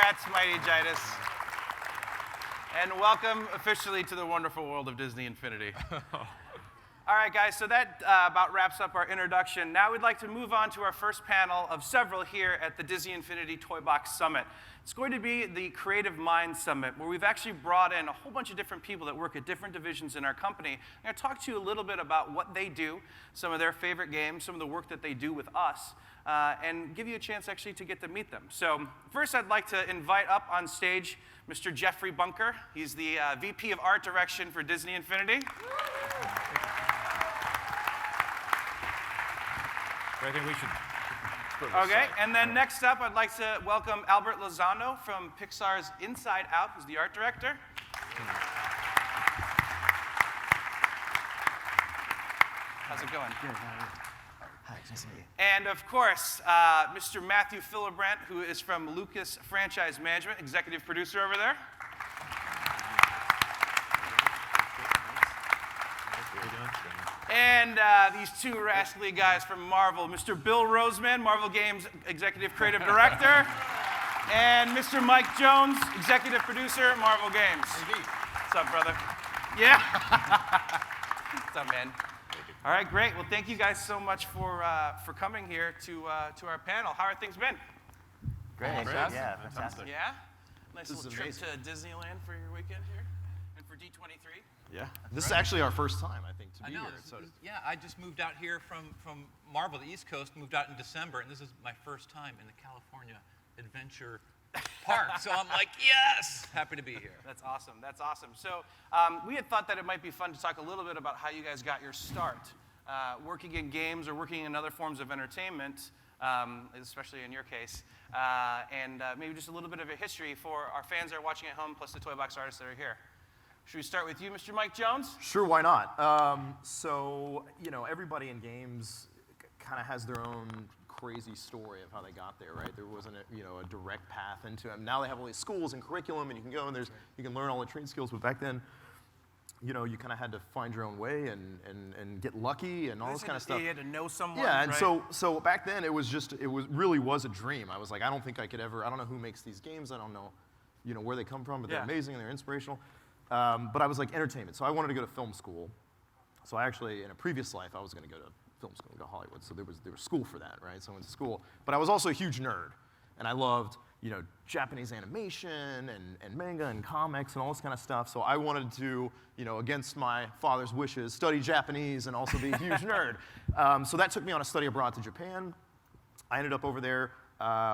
Congrats, Mighty Gitus. And welcome officially to the wonderful world of Disney Infinity. All right, guys, so that about wraps up our introduction. Now we'd like to move on to our first panel of several here at the Disney Infinity Toy Box Summit. It's going to be the Creative Minds Summit, where we've actually brought in a whole bunch of different people that work at different divisions in our company. I'm going to talk to you a little bit about what they do, some of their favorite games, some of the work that they do with us, and give you a chance actually to get to meet them. So first, I'd like to invite up on stage Mr. Jeffrey Bunker. He's the VP of Art Direction for Disney Infinity. I think we should. Okay, and then next up, I'd like to welcome Albert Lozano from Pixar's Inside Out, who's the art director. How's it going? Good, how are you? Hi, nice to meet you. And of course, Mr. Matthew Fillbrandt, who is from Lucas Franchise Management, executive producer over there. And these two rascally guys from Marvel, Mr. Bill Rosemann, Marvel Games Executive Creative Director, and Mr. Mike Jones, Executive Producer, Marvel Games. Indeed. What's up, brother? Yeah. What's up, man? All right, great. Well, thank you guys so much for coming here to our panel. How are things been? Great. Fantastic. Yeah, fantastic. Yeah? Nice This little is trip amazing. to Disneyland for your weekend here, and for D23. Yeah. This is actually our first time, I think, to I be know. here. So Yeah, I just moved out here from Marvel, the East Coast, moved out in December, and this is my first time in the California Adventure Park. So I'm like, yes! Happy to be here. That's awesome. That's awesome. So we had thought that it might be fun to talk a little bit about how you guys got your start working in games or working in other forms of entertainment, especially in your case, and maybe just a little bit of a history for our fans that are watching at home, plus the Toy Box artists that are here. Should we start with you, Mr. Mike Jones? Sure, why not? So, everybody in games kind of has their own crazy story of how they got there, right? There wasn't a direct path into it. Now they have all these schools and curriculum, and you can go and you can learn all the trade skills. But back then, you kind of had to find your own way and get lucky and all this kind of stuff. You had to know someone. Yeah, and right? so back then it really was a dream. I was like, I don't think I could ever. I don't know who makes these games. I don't know, where they come from, but they're amazing and they're inspirational. But I was like entertainment, so I wanted to go to film school. So I actually, in a previous life, I was going to go to film school and go to Hollywood. So there was school for that, right? So I went to school. But I was also a huge nerd, and I loved, Japanese animation and manga and comics and all this kind of stuff. So I wanted to, against my father's wishes, study Japanese and also be a huge nerd. So that took me on a study abroad to Japan. I ended up over there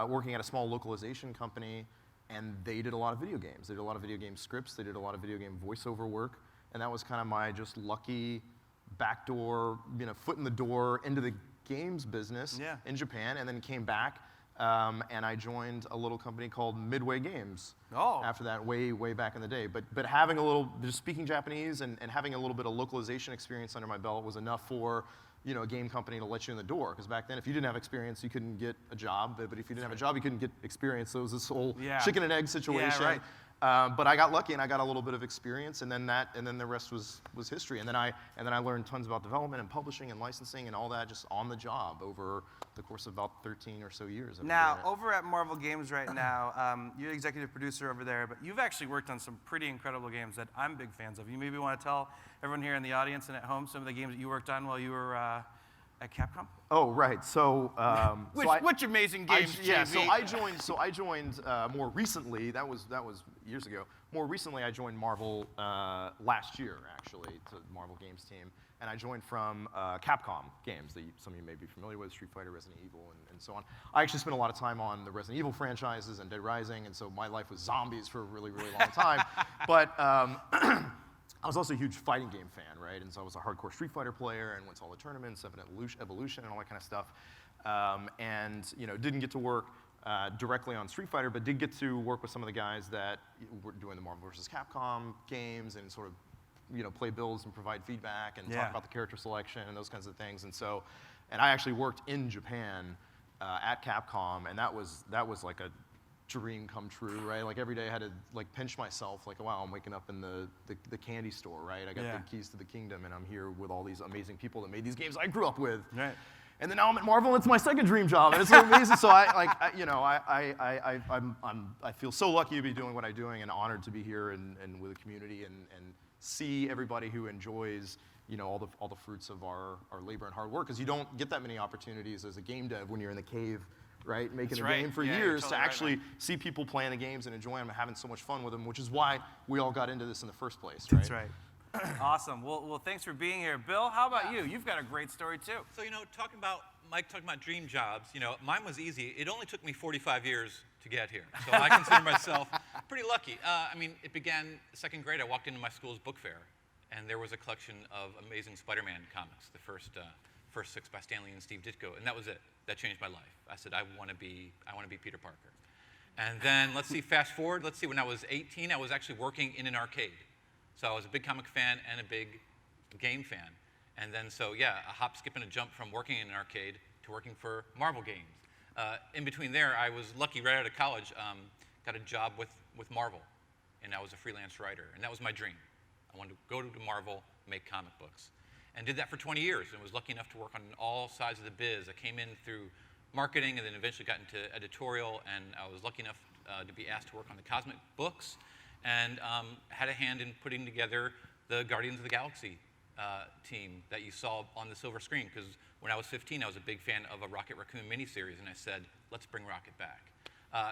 working at a small localization company. And they did a lot of video games. They did a lot of video game scripts. They did a lot of video game voiceover work. And that was kind of my just lucky backdoor, foot in the door into the games business in Japan. And then came back, and I joined a little company called Midway Games. Oh. After that, way back in the day. But having a little, just speaking Japanese and having a little bit of localization experience under my belt was enough for a game company to let you in the door. Because back then, if you didn't have experience, you couldn't get a job. But if you didn't have a job, you couldn't get experience. So it was this whole chicken and egg situation. Yeah, right. But I got lucky and I got a little bit of experience, and then the rest was history. And then I learned tons about development and publishing and licensing and all that just on the job over the course of about 13 or so years. Now, over at Marvel Games right now, you're the executive producer over there, but you've actually worked on some pretty incredible games that I'm big fans of. You maybe want to tell everyone here in the audience and at home some of the games that you worked on while you were at Capcom? Oh, right. So, which amazing games? So I joined more recently. That was years ago. More recently, I joined Marvel last year, actually, to the Marvel Games team, and I joined from Capcom Games that some of you may be familiar with, Street Fighter, Resident Evil, and so on. I actually spent a lot of time on the Resident Evil franchises and Dead Rising, and so my life was zombies for a really, really long time. But I was also a huge fighting game fan, right? And so I was a hardcore Street Fighter player and went to all the tournaments, Seven Evolution, and all that kind of stuff. And didn't get to work directly on Street Fighter, but did get to work with some of the guys that were doing the Marvel vs. Capcom games and sort of play builds and provide feedback and talk about the character selection and those kinds of things. And I actually worked in Japan at Capcom, and that was like a dream come true, right? Like every day I had to pinch myself, wow, I'm waking up in the candy store, right? I got the keys to the kingdom, and I'm here with all these amazing people that made these games I grew up with. Right. And then now I'm at Marvel, and it's my second dream job, and it's so amazing. So I feel so lucky to be doing what I'm doing, and honored to be here and with the community and see everybody who enjoys all the fruits of our labor and hard work, because you don't get that many opportunities as a game dev when you're in the cave, right, making a game for years, to actually see people playing the games and enjoying them and having so much fun with them, which is why we all got into this in the first place, right? That's right. Awesome. Well, thanks for being here. Bill, how about you? You've got a great story, too. So, Mike talking about dream jobs, mine was easy. It only took me 45 years to get here. So I consider myself pretty lucky. It began second grade. I walked into my school's book fair, and there was a collection of Amazing Spider-Man comics, the first 6 by Stan Lee and Steve Ditko, and that was it. That changed my life. I said, I want to be Peter Parker. And then, fast forward, when I was 18, I was actually working in an arcade. So I was a big comic fan and a big game fan. And then, a hop, skip, and a jump from working in an arcade to working for Marvel Games. In between there, I was lucky right out of college, got a job with Marvel, and I was a freelance writer, and that was my dream. I wanted to go to Marvel, make comic books, and did that for 20 years, and was lucky enough to work on all sides of the biz. I came in through marketing, and then eventually got into editorial, and I was lucky enough to be asked to work on the Cosmic books, and had a hand in putting together the Guardians of the Galaxy team that you saw on the silver screen, because when I was 15, I was a big fan of a Rocket Raccoon miniseries, and I said, let's bring Rocket back.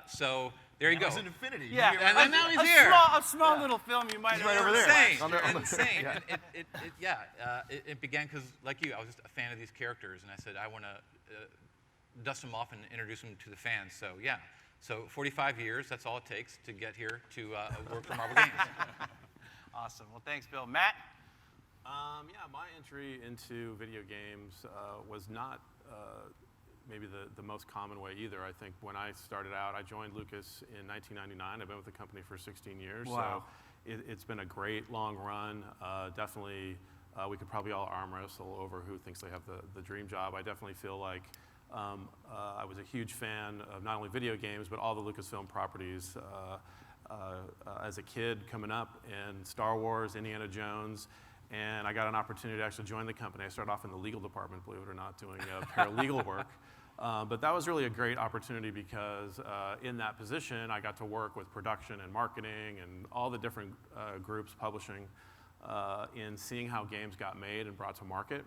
So there you go. It was Infinity. Yeah, and now he's here. A small little film you might have right over there. Insane. And it began because, like you, I was just a fan of these characters, and I said, I want to dust them off and introduce them to the fans. So yeah, so 45 years, that's all it takes to get here to work for Marvel Games. Awesome. Well, thanks, Bill. Matt? My entry into video games was not maybe the most common way either. I think when I started out, I joined Lucas in 1999. I've been with the company for 16 years. Wow. So it's been a great long run. Definitely, we could probably all arm wrestle over who thinks they have the dream job. I definitely feel like I was a huge fan of not only video games, but all the Lucasfilm properties. As a kid coming up in Star Wars, Indiana Jones, and I got an opportunity to actually join the company. I started off in the legal department, believe it or not, doing paralegal work. But that was really a great opportunity because in that position, I got to work with production and marketing and all the different groups publishing in seeing how games got made and brought to market.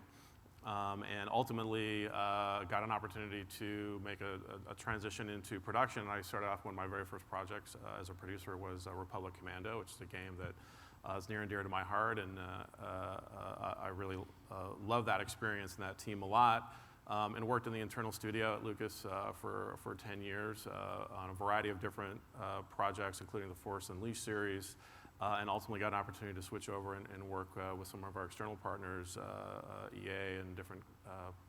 And ultimately got an opportunity to make a transition into production. And I started off one of my very first projects as a producer was Republic Commando, which is a game that is near and dear to my heart, and I really love that experience and that team a lot. And worked in the internal studio at Lucas for 10 years on a variety of different projects, including the Force Unleashed series, and ultimately got an opportunity to switch over and work with some of our external partners, EA and different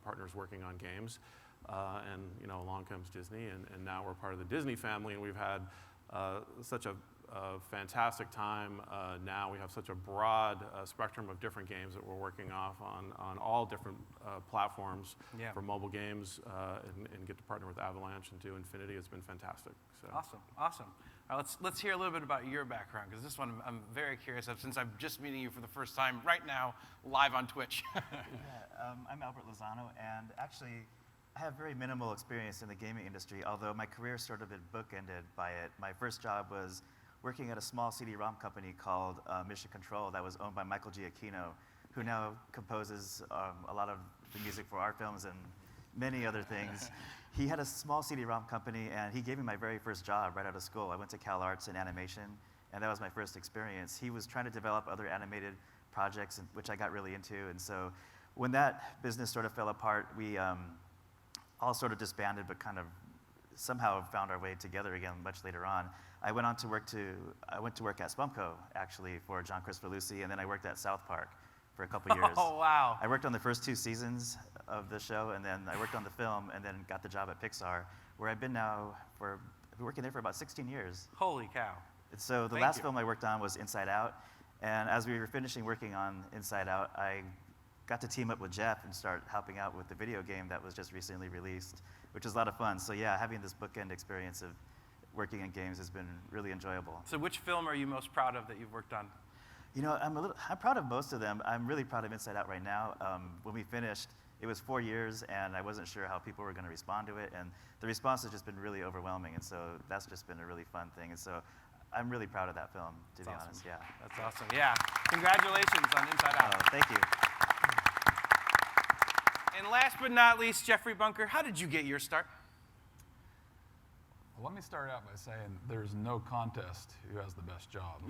partners working on games. And along comes Disney, and now we're part of the Disney family, and we've had such a fantastic time. Now we have such a broad spectrum of different games that we're working off on all different platforms for mobile games, and get to partner with Avalanche and do Infinity. It's been fantastic. So. Awesome. All right, let's hear a little bit about your background, because this one I'm very curious of, since I'm just meeting you for the first time right now, live on Twitch. I'm Albert Lozano, and actually, I have very minimal experience in the gaming industry, although my career sort of been bookended by it. My first job was working at a small CD-ROM company called Mission Control that was owned by Michael Giacchino, who now composes a lot of the music for our films and many other things. He had a small CD-ROM company, and he gave me my very first job right out of school. I went to Cal Arts in animation, and that was my first experience. He was trying to develop other animated projects, which I got really into, and so when that business sort of fell apart, we all sort of disbanded, but kind of somehow found our way together again much later on. I went to work at Spumco, actually, for John Christopher Lucy, and then I worked at South Park for a couple years. Oh, wow. I worked on the first 2 seasons of the show, and then I worked on the film, and then got the job at Pixar, where I've been now I've been working there for about 16 years. Holy cow. So the last film I worked on was Inside Out, and as we were finishing working on Inside Out, I got to team up with Jeff and start helping out with the video game that was just recently released, which was a lot of fun. So yeah, having this bookend experience of working in games has been really enjoyable. So which film are you most proud of that you've worked on? I'm proud of most of them. I'm really proud of Inside Out right now. When we finished, it was 4 years, and I wasn't sure how people were going to respond to it, and the response has just been really overwhelming, and so that's just been a really fun thing. And so I'm really proud of that film, to be honest. Yeah. That's awesome. Yeah. Congratulations on Inside Out. Thank you. And last but not least, Jeffrey Bunker, how did you get your start? Well, let me start out by saying there's no contest who has the best job.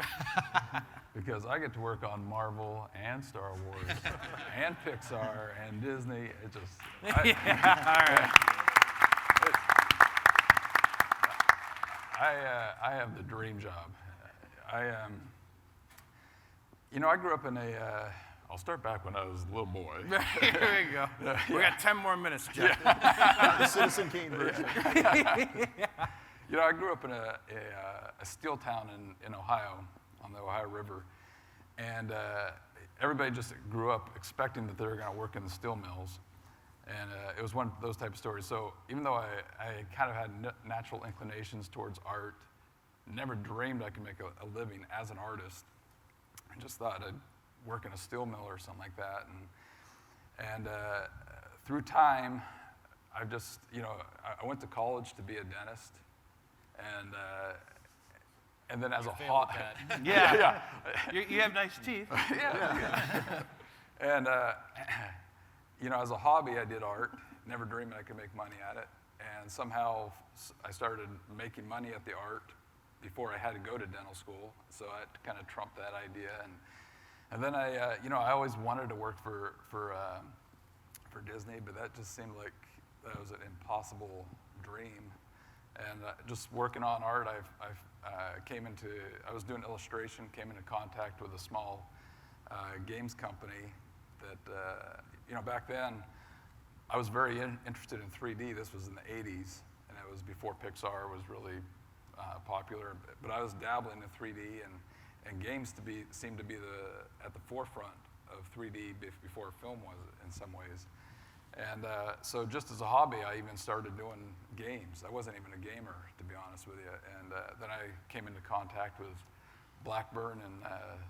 Because I get to work on Marvel and Star Wars and Pixar and Disney. It just... All right. I have the dream job. I grew up in a... I'll start back when I was a little boy. Here we go. We got 10 more minutes, Jeff. The Citizen Kane version. I grew up in a steel town in Ohio, on the Ohio River, and everybody just grew up expecting that they were going to work in the steel mills, and it was one of those type of stories. So even though I kind of had natural inclinations towards art, never dreamed I could make a living as an artist. I just thought I'd work in a steel mill or something like that, and through time, I've just, I went to college to be a dentist, and then as a hobby, Yeah. You have nice teeth. And as a hobby, I did art. Never dreamed I could make money at it, and somehow I started making money at the art before I had to go to dental school. So I kind of trumped that idea, and then I always wanted to work for Disney, but that just seemed like that was an impossible dream. And just working on art, I was doing illustration, came into contact with a small games company that, back then, I was very interested in 3D. This was in the 80s, and it was before Pixar was really popular. But I was dabbling in 3D, and games seemed to be at the forefront of 3D before film was in some ways. And so just as a hobby, I even started doing games. I wasn't even a gamer, to be honest with you. And then I came into contact with Blackburn and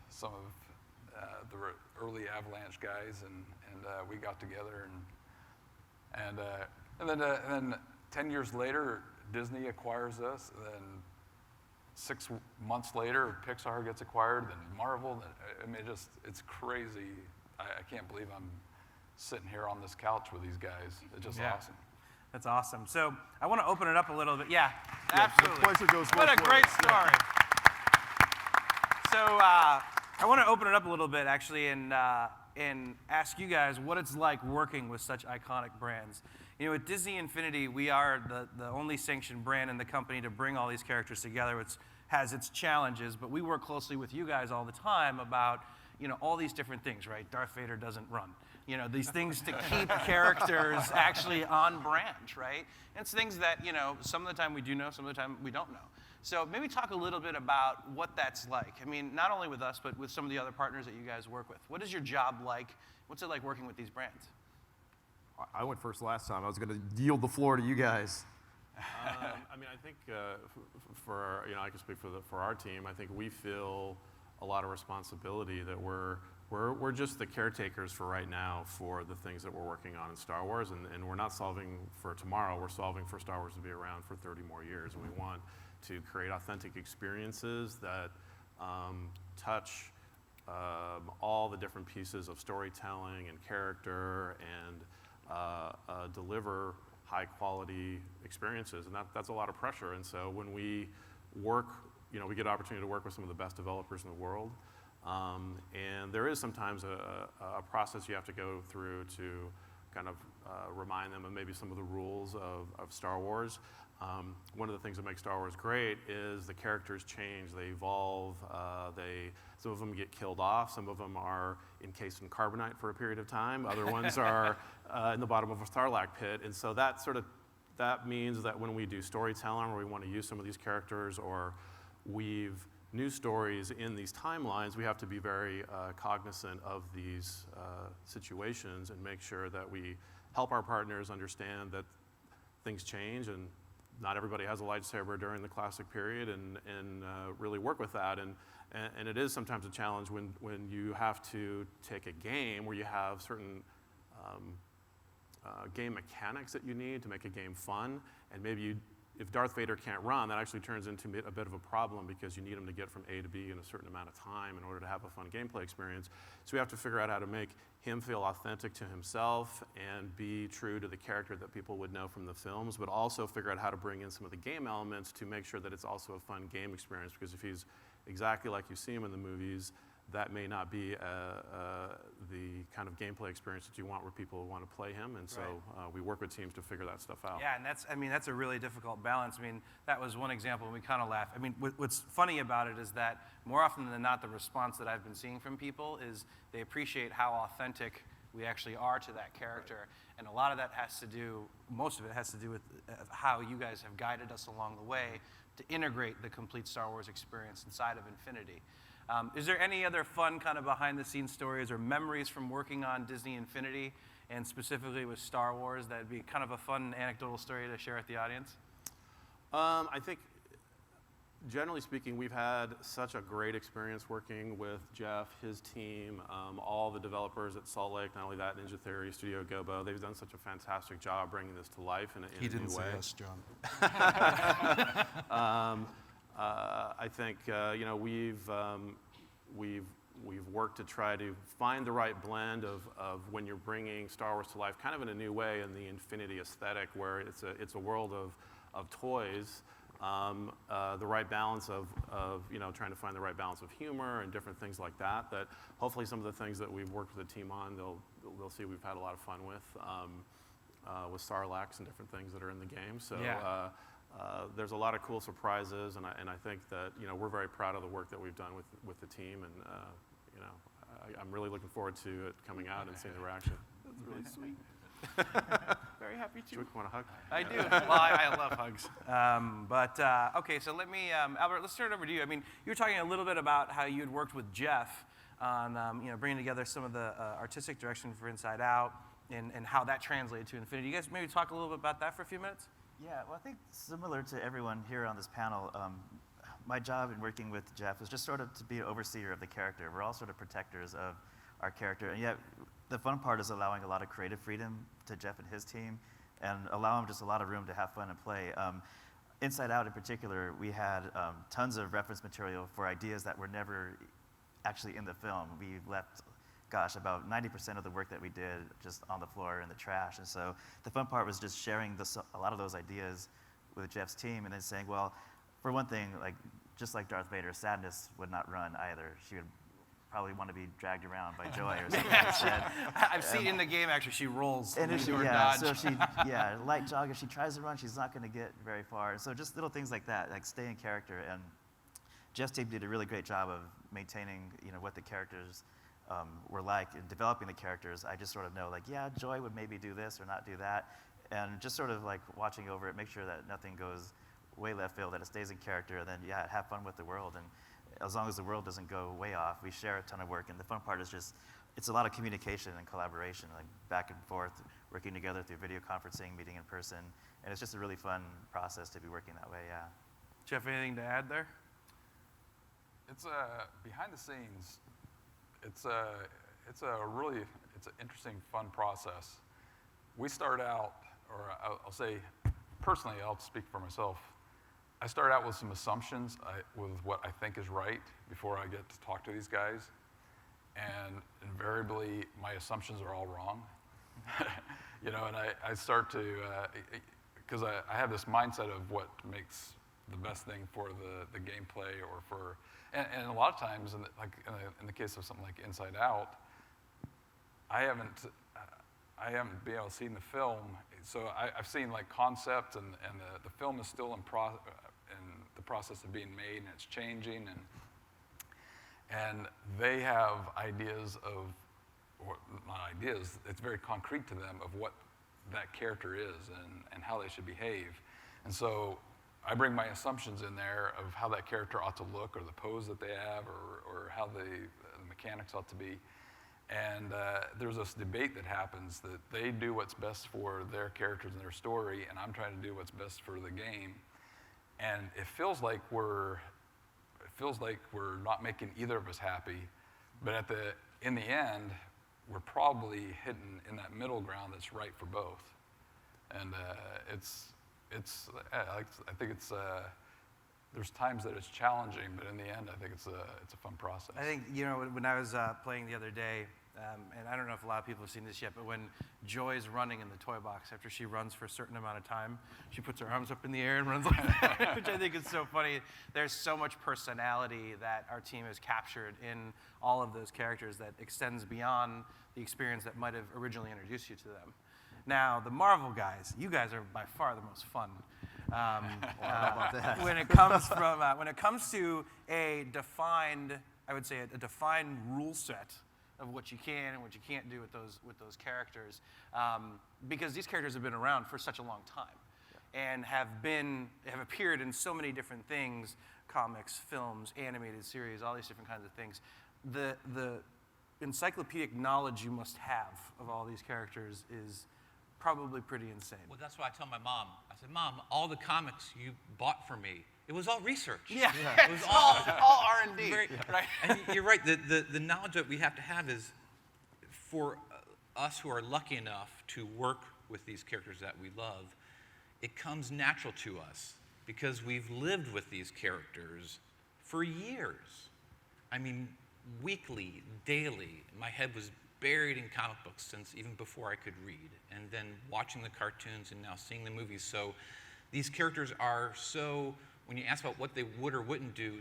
some of the early Avalanche guys, and we got together. And then 10 years later, Disney acquires us. And then 6 months later, Pixar gets acquired. Then Marvel. I mean, it's crazy. I can't believe I'm sitting here on this couch with these guys. It's just awesome. That's awesome. So I want to open it up a little bit. Yeah, absolutely. The pleasure goes What a both great ways. story. So I want to open it up a little bit, actually, and ask you guys what it's like working with such iconic brands. At Disney Infinity, we are the only sanctioned brand in the company to bring all these characters together, which has its challenges, but we work closely with you guys all the time about all these different things, right? Darth Vader doesn't run. These things to keep characters actually on brand, right? And it's things that, some of the time we do know, some of the time we don't know. So maybe talk a little bit about what that's like. I mean, not only with us, but with some of the other partners that you guys work with. What is your job like? What's it like working with these brands? I went first last time. I was going to yield the floor to you guys. I think I can speak for our team. I think we feel a lot of responsibility that we're just the caretakers for right now for the things that we're working on in Star Wars, and we're not solving for tomorrow. We're solving for Star Wars to be around for 30 more years, and we want to create authentic experiences that touch all the different pieces of storytelling and character and deliver high quality experiences, and that's a lot of pressure. And so when we work, we get an opportunity to work with some of the best developers in the world. And there is sometimes a process you have to go through to kind of remind them of maybe some of the rules of Star Wars. One of the things that makes Star Wars great is the characters change, they evolve, some of them get killed off, some of them are encased in carbonite for a period of time, other ones are in the bottom of a Sarlacc pit, and so that means that when we do storytelling or we want to use some of these characters or weave new stories in these timelines, we have to be very cognizant of these situations and make sure that we help our partners understand that things change and not everybody has a lightsaber during the classic period, and really work with that. And it is sometimes a challenge when you have to take a game where you have certain game mechanics that you need to make a game fun, and maybe if Darth Vader can't run, that actually turns into a bit of a problem because you need him to get from A to B in a certain amount of time in order to have a fun gameplay experience. So we have to figure out how to make him feel authentic to himself and be true to the character that people would know from the films, but also figure out how to bring in some of the game elements to make sure that it's also a fun game experience, because if he's exactly like you see him in the movies, that may not be the kind of gameplay experience that you want where people want to play him. And so we work with teams to figure that stuff out. Yeah, and that's a really difficult balance. I mean, that was one example, and we kind of laugh. I mean, what's funny about it is that more often than not, the response that I've been seeing from people is they appreciate how authentic we actually are to that character. And a lot of that has to do, most of it has to do with how you guys have guided us along the way to integrate the complete Star Wars experience inside of Infinity. Is there any other fun kind of behind-the-scenes stories or memories from working on Disney Infinity, and specifically with Star Wars, that'd be kind of a fun anecdotal story to share with the audience? I think, generally speaking, we've had such a great experience working with Jeff, his team, all the developers at Salt Lake, not only that, Ninja Theory, Studio Gobo. They've done such a fantastic job bringing this to life in a new way. He didn't say us, John. I think we've worked to try to find the right blend of when you're bringing Star Wars to life, kind of in a new way in the Infinity aesthetic, where it's a world of toys. The right balance of trying to find the right balance of humor and different things like that. That hopefully some of the things that we've worked with the team on, they'll see we've had a lot of fun with Sarlacc and different things that are in the game. So. Yeah. There's a lot of cool surprises, and I think that we're very proud of the work that we've done with the team, and I'm really looking forward to it coming out and seeing the reaction. That's really sweet. Very happy to. Do you want a hug? I do. Well, I love hugs. Okay, so let me, Albert, let's turn it over to you. I mean, you were talking a little bit about how you'd worked with Jeff on bringing together some of the artistic direction for Inside Out, and how that translated to Infinity. You guys maybe talk a little bit about that for a few minutes? Yeah, well, I think similar to everyone here on this panel, my job in working with Jeff was just sort of to be an overseer of the character. We're all sort of protectors of our character, and yet the fun part is allowing a lot of creative freedom to Jeff and his team, and allow him just a lot of room to have fun and play. Inside Out in particular, we had tons of reference material for ideas that were never actually in the film. We left about 90% of the work that we did just on the floor in the trash. And so the fun part was just sharing a lot of those ideas with Jeff's team, and then saying, well, for one thing, just like Darth Vader, Sadness would not run either. She would probably want to be dragged around by Joy or something like that. I've seen in the game, actually, she rolls. And if dodge. so light jog, if she tries to run, she's not going to get very far. So just little things like that, like stay in character. And Jeff's team did a really great job of maintaining, what the characters were like in developing the characters. I just sort of know, Joy would maybe do this or not do that, and just sort of watching over it, make sure that nothing goes way left field, that it stays in character, and then have fun with the world. And as long as the world doesn't go way off, we share a ton of work. And the fun part is just, it's a lot of communication and collaboration, back and forth, working together through video conferencing, meeting in person, and it's just a really fun process to be working that way. Yeah. Jeff, anything to add there? It's behind the scenes. It's an interesting, fun process. We start out, or I'll say, personally, I'll speak for myself. I start out with some assumptions with what I think is right before I get to talk to these guys, and invariably my assumptions are all wrong. And I start to, because I have this mindset of what makes the best thing for the gameplay, or for. And a lot of times, in the case of something like Inside Out, I haven't been able to see the film. So I've seen concept, and the film is still in the process of being made, and it's changing, and they have ideas of, or not ideas. It's very concrete to them of what that character is and how they should behave, and so. I bring my assumptions in there of how that character ought to look, or the pose that they have, or how the mechanics ought to be. And there's this debate that happens that they do what's best for their characters and their story, and I'm trying to do what's best for the game. And it feels like we're not making either of us happy. But in the end, we're probably hitting in that middle ground that's right for both. And I think it's there's times that it's challenging, but in the end, I think it's a fun process. I think, when I was playing the other day, and I don't know if a lot of people have seen this yet, but when Joy's running in the toy box, after she runs for a certain amount of time, she puts her arms up in the air and runs like that, which I think is so funny. There's so much personality that our team has captured in all of those characters that extends beyond the experience that might have originally introduced you to them. Now, the Marvel guys, you guys are by far the most fun. When it comes to a defined, I would say a defined rule set of what you can and what you can't do with those characters, because these characters have been around for such a long time, and have appeared in so many different things, comics, films, animated series, all these different kinds of things. The encyclopedic knowledge you must have of all these characters is probably pretty insane. Well, that's what I tell my mom. I said, Mom, all the comics you bought for me, it was all research. Yeah, It was all R&D, right? And you're right. The knowledge that we have to have is for us who are lucky enough to work with these characters that we love, it comes natural to us because we've lived with these characters for years. I mean, weekly, daily, my head was buried in comic books since even before I could read, and then watching the cartoons and now seeing the movies. So these characters are so, when you ask about what they would or wouldn't do,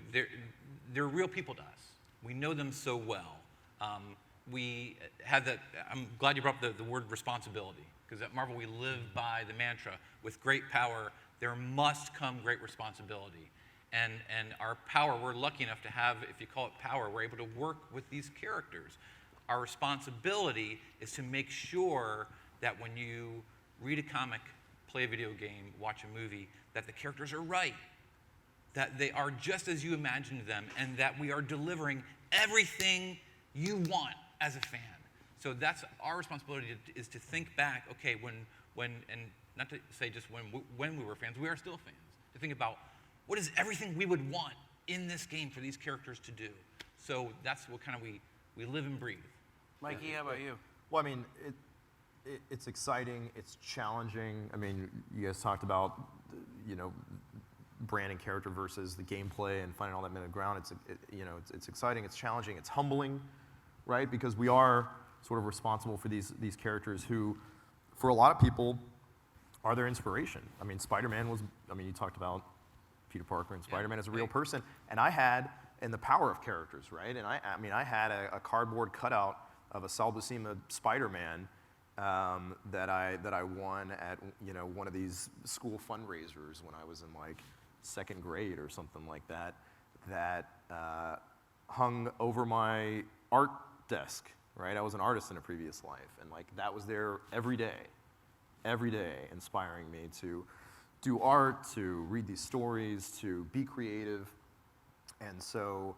they're real people to us. We know them so well. We have that, I'm glad you brought up the word responsibility, because at Marvel we live by the mantra, with great power, there must come great responsibility. And our power, we're lucky enough to have, if you call it power, we're able to work with these characters. Our responsibility is to make sure that when you read a comic, play a video game, watch a movie, that the characters are right, that they are just as you imagined them, and that we are delivering everything you want as a fan. So that's our responsibility, is to think back, okay, when and not to say just when we were fans, we are still fans, to think about what is everything we would want in this game for these characters to do. So that's what kind of we live and breathe. Mikey, how about you? Well, I mean, it's exciting, it's challenging. I mean, you guys talked about, brand and character versus the gameplay and finding all that middle ground. It's exciting, it's challenging, it's humbling, right? Because we are sort of responsible for these characters who, for a lot of people, are their inspiration. I mean, Spider-Man was, you talked about Peter Parker and Spider-Man as a real person, and and the power of characters, right? And I had a cardboard cutout of a Sal Buscema Spider-Man that I won at one of these school fundraisers when I was in like second grade or something like that. That hung over my art desk, right? I was an artist in a previous life, and like that was there every day, inspiring me to do art, to read these stories, to be creative. And so,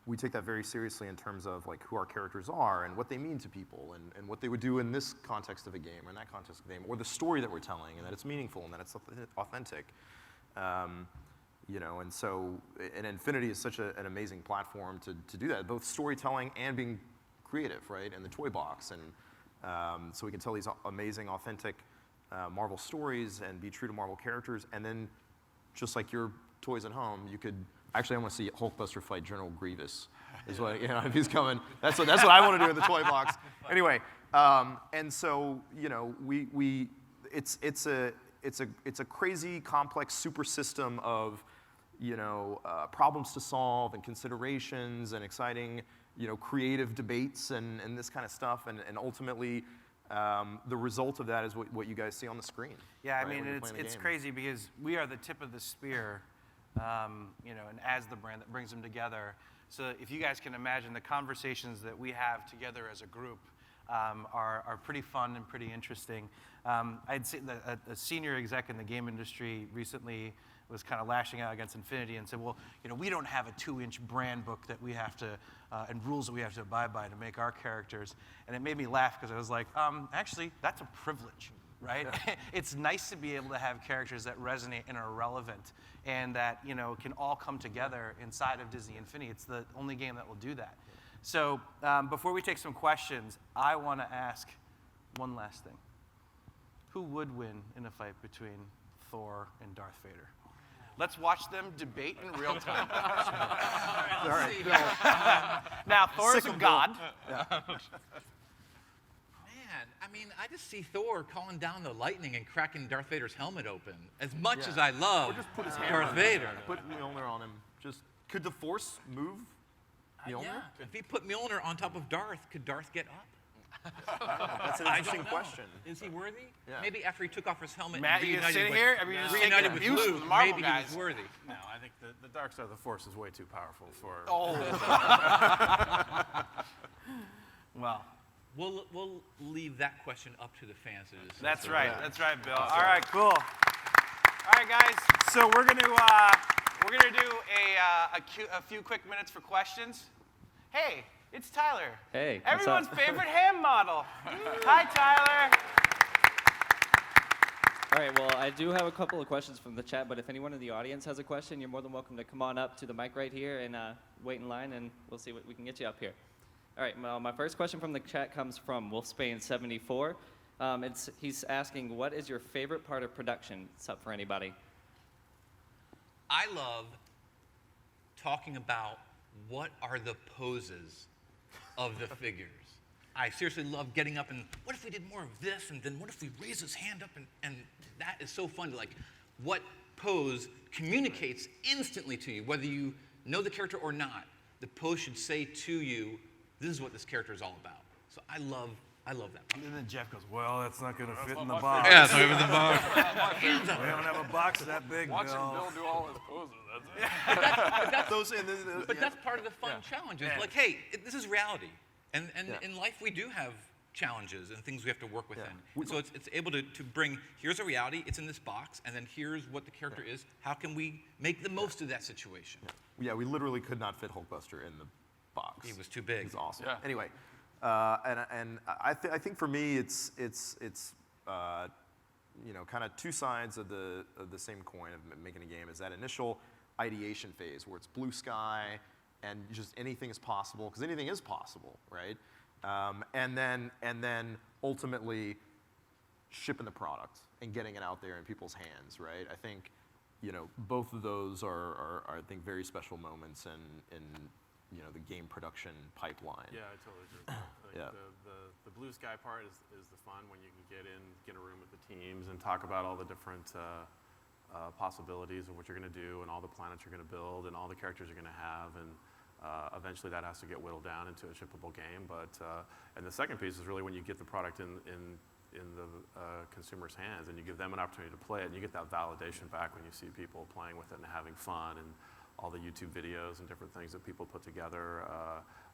we take that very seriously in terms of like who our characters are and what they mean to people and what they would do in this context of a game or in that context of a game, or the story that we're telling, and that it's meaningful and that it's authentic. And so, and Infinity is such an amazing platform to do that, both storytelling and being creative, right? And the toy box, and so we can tell these amazing, authentic Marvel stories and be true to Marvel characters, and then just like your toys at home, you could. Actually, I want to see Hulkbuster fight General Grievous. Is what if he's coming. That's what I want to do in the toy box. Anyway, and so it's a crazy, complex super system of problems to solve and considerations and exciting creative debates and this kind of stuff, and ultimately the result of that is what you guys see on the screen. Yeah, right, I mean it's crazy because we are the tip of the spear. And as the brand that brings them together. So if you guys can imagine, the conversations that we have together as a group are pretty fun and pretty interesting. I'd say that a senior exec in the game industry recently was kind of lashing out against Infinity and said, well, we don't have a 2-inch brand book that we have to, and rules that we have to abide by to make our characters. And it made me laugh because I was like, actually, that's a privilege. Right? Yeah. It's nice to be able to have characters that resonate and are relevant and that, can all come together inside of Disney Infinity. It's the only game that will do that. So before we take some questions, I want to ask one last thing. Who would win in a fight between Thor and Darth Vader? Let's watch them debate in real time. All right, Bill. Now, Thor is Sick a of god. Man, I mean, I just see Thor calling down the lightning and cracking Darth Vader's helmet open. As much as I love Or just put his hammer Darth on Vader. Put Mjolnir on him. Could the Force move Mjolnir? Yeah. If he put Mjolnir on top of Darth, could Darth get up? That's an I interesting don't know. question. Is he worthy? Yeah. Maybe after he took off his helmet Matt, and you gonna reunited sit with, here? Are you just taking reunited with abuse from Luke, the Marvel maybe guys? he was worthy. No, I think the dark side of the Force is way too powerful for. Oh. Well, We'll leave that question up to the fans to decide. that's right. That's right, Bill. All right, cool. All right, guys. So we're gonna do a few quick minutes for questions. Hey, it's Tyler. Hey, what's Everyone's up? favorite ham model. Hi, Tyler. All right, well, I do have a couple of questions from the chat, but if anyone in the audience has a question, you're more than welcome to come on up to the mic right here and wait in line, and we'll see what we can get you up here. All right, well, my first question from the chat comes from Wolfsbane74. He's asking, what is your favorite part of production? It's up for anybody. I love talking about what are the poses of the figures. I seriously love getting up and what if we did more of this, and then what if we raise his hand up, and that is so fun to like, what pose communicates instantly to you, whether you know the character or not. The pose should say to you, this is what this character is all about. So I love that part. And then Jeff goes, well, that's not going to fit in the box. Yeah, so even the bar. We don't have a box that big, Watching Bill. Bill do all his poses, that's it. But that's part of the fun challenge. Is like, hey, this is reality. And in life, we do have challenges and things we have to work within. And so it's able to bring, here's a reality, it's in this box, and then here's what the character is. How can we make the most of that situation? Yeah, we literally could not fit Hulkbuster in the box. He was too big. He's awesome. Yeah. Anyway, and I think for me it's kind of two sides of the same coin of making a game. Is that initial ideation phase where it's blue sky and just anything is possible, because anything is possible, right? And then ultimately shipping the product and getting it out there in people's hands, right? I think both of those are I think very special moments in the game production pipeline. Yeah, I totally agree. Like Yeah. The blue sky part is the fun when you can get a room with the teams and talk about all the different possibilities of what you're going to do and all the planets you're going to build and all the characters you're going to have, and eventually that has to get whittled down into a shippable game. But and the second piece is really when you get the product in the consumer's hands and you give them an opportunity to play it, and you get that validation back when you see people playing with it and having fun, and all the YouTube videos and different things that people put together,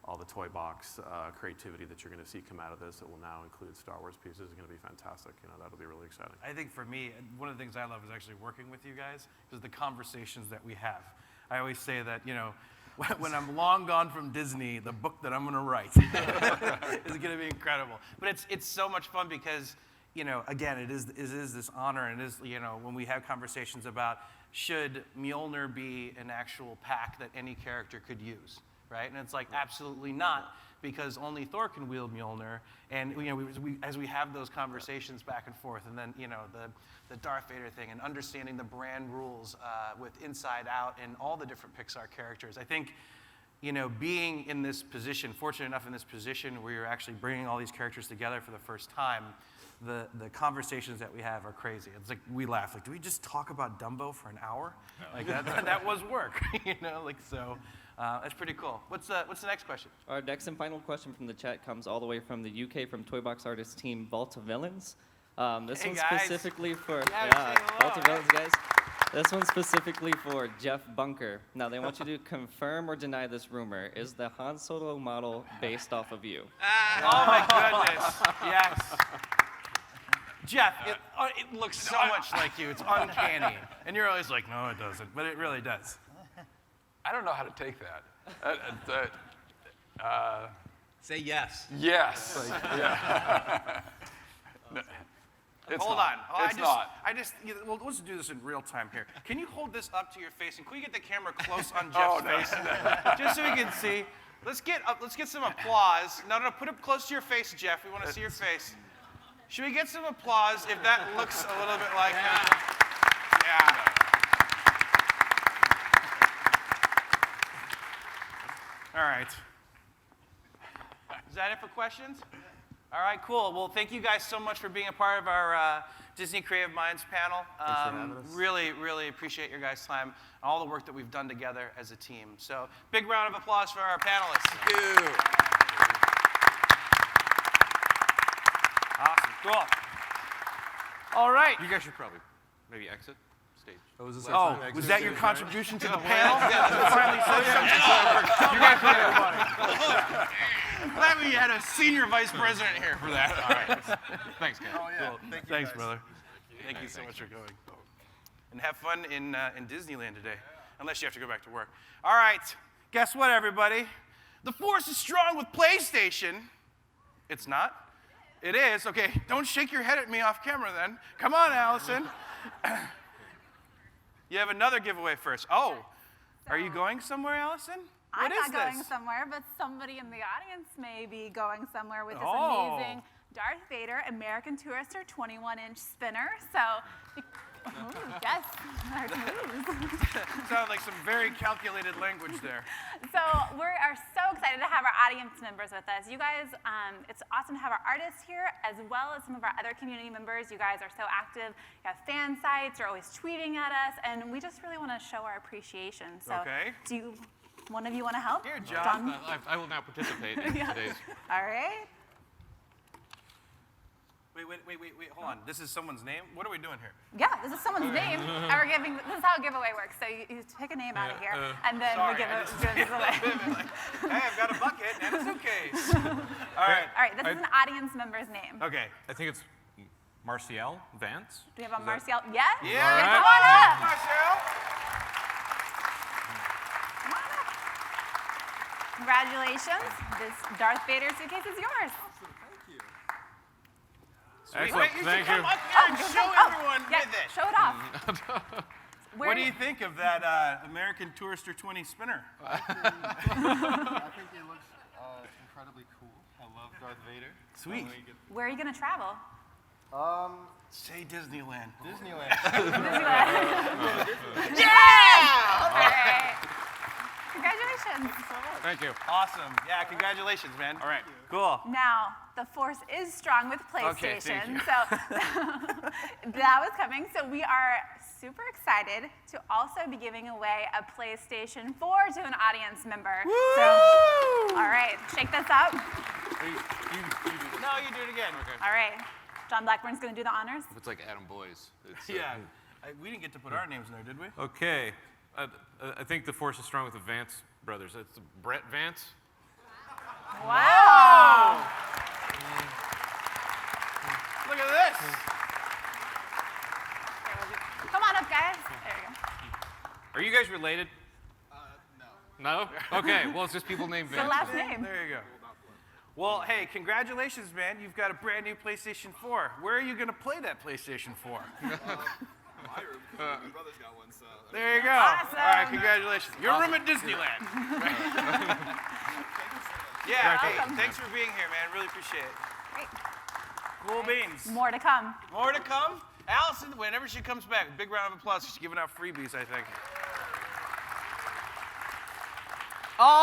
all the toy box creativity that you're going to see come out of this that will now include Star Wars pieces is going to be fantastic. That'll be really exciting. I think for me, one of the things I love is actually working with you guys, is the conversations that we have. I always say that, when I'm long gone from Disney, the book that I'm going to write is going to be incredible. But it's so much fun because, again, it is this honor, and it is, when we have conversations about should Mjolnir be an actual pack that any character could use, right? And it's like, absolutely not, because only Thor can wield Mjolnir. And as we have those conversations back and forth, and then the Darth Vader thing, and understanding the brand rules with Inside Out and all the different Pixar characters, I think being in this position, fortunate enough in this position where you're actually bringing all these characters together for the first time, the conversations that we have are crazy. It's like we laugh, like, do we just talk about Dumbo for an hour? Like that was work, so. That's pretty cool. What's the next question? Our next and final question from the chat comes all the way from the UK, from Toy Box Artist team Vault of Villains. This Hey, one's guys. specifically for Yeah, say hello, Vault of Villains, guys. This one's specifically for Jeff Bunker. Now, they want you to confirm or deny this rumor. Is the Han Solo model based off of you? Oh my goodness, yes. Jeff, it looks so much like you. It's uncanny. And you're always like, no, it doesn't. But it really does. I don't know how to take that. Say yes. Yes. Yeah. No, it's Hold not. on. Oh, It's not. Well, let's do this in real time here. Can you hold this up to your face, and can we get the camera close on Jeff's face? Just so we can see. Let's get some applause. No, put it close to your face, Jeff. We want to see your face. Should we get some applause if that looks a little bit like Yeah. All right. Is that it for questions? All right, cool. Well, thank you guys so much for being a part of our Disney Creative Minds panel. Thanks for having us. Really, really appreciate your guys' time and all the work that we've done together as a team. So, big round of applause for our panelists. Thank you. Awesome, cool. All right. You guys should probably maybe exit stage. Oh, was this Oh, was that your contribution to the panel? Finally said something. You guys are funny. Glad we had a senior vice president here for that. All right. Thanks, guys. Oh, yeah. Cool. Thank you, Thanks, guys. brother. Thank you so much for going. And have fun in Disneyland today, unless you have to go back to work. All right. Guess what, everybody? The force is strong with PlayStation. It's not? It is? Okay, don't shake your head at me off camera then. Come on, Allison. You have another giveaway first. Oh, are you going somewhere, Allison? I'm What is not going this? somewhere, but somebody in the audience may be going somewhere with this Oh. amazing Darth Vader American Tourister 21-inch spinner. So, ooh, yes, hard to lose. Sounded like some very calculated language there. So we are so excited to have our audience members with us. You guys, it's awesome to have our artists here, as well as some of our other community members. You guys are so active. You have fan sites. You're always tweeting at us, and we just really want to show our appreciation. So, Okay. one of you want to help? Here, John. I will now participate in today's. All right. Wait, hold on. This is someone's name? What are we doing here? Yeah, this is someone's name. And we're giving. This is how a giveaway works. So you pick a name out of here, and then Sorry, we give I it just- give it away. Hey, I've got a bucket and a suitcase. All right. All right, this is an audience member's name. Okay. I think it's Marcial Vance. Do we have a Marcial? Yes? Yeah. Yeah, come on up. Marcel. Come on up. Congratulations. This Darth Vader suitcase is yours. Excellent. Wait, you Thank should you. come up here and show everyone yeah, with it. show it off. What do you think of that American Tourister 20 spinner? I think he looks incredibly cool. I love Darth Vader. Sweet. Where are you going to travel? Say Disneyland. Disneyland. Yeah! All right. Congratulations. Thank you. Awesome. Yeah, congratulations, man. All right. Cool. Now, the force is strong with Okay, PlayStation. thank you. So that was coming. So we are super excited to also be giving away a PlayStation 4 to an audience member. Woo! So, all right, shake this up. No, you do it again. Okay. All right. John Blackburn's going to do the honors. If it's like Adam Boyes. It's, Yeah. We didn't get to put our names in there, did we? Okay. I think the force is strong with the Vance brothers. It's Brett Vance. Wow. Look at this. Come on up, guys. There you go. Are you guys related? No. No? Okay. Well, it's just people named The Vance. last name. There you go. Well, hey, congratulations, man. You've got a brand new PlayStation 4. Where are you going to play that PlayStation 4? My room. My brother's got one, so. There you go. Awesome. All right, congratulations. Your room at Disneyland. Yeah, hey, thanks for being here, man. Really appreciate it. Great. Cool beans. More to come. More to come. Allison, whenever she comes back, a big round of applause. She's giving out freebies, I think.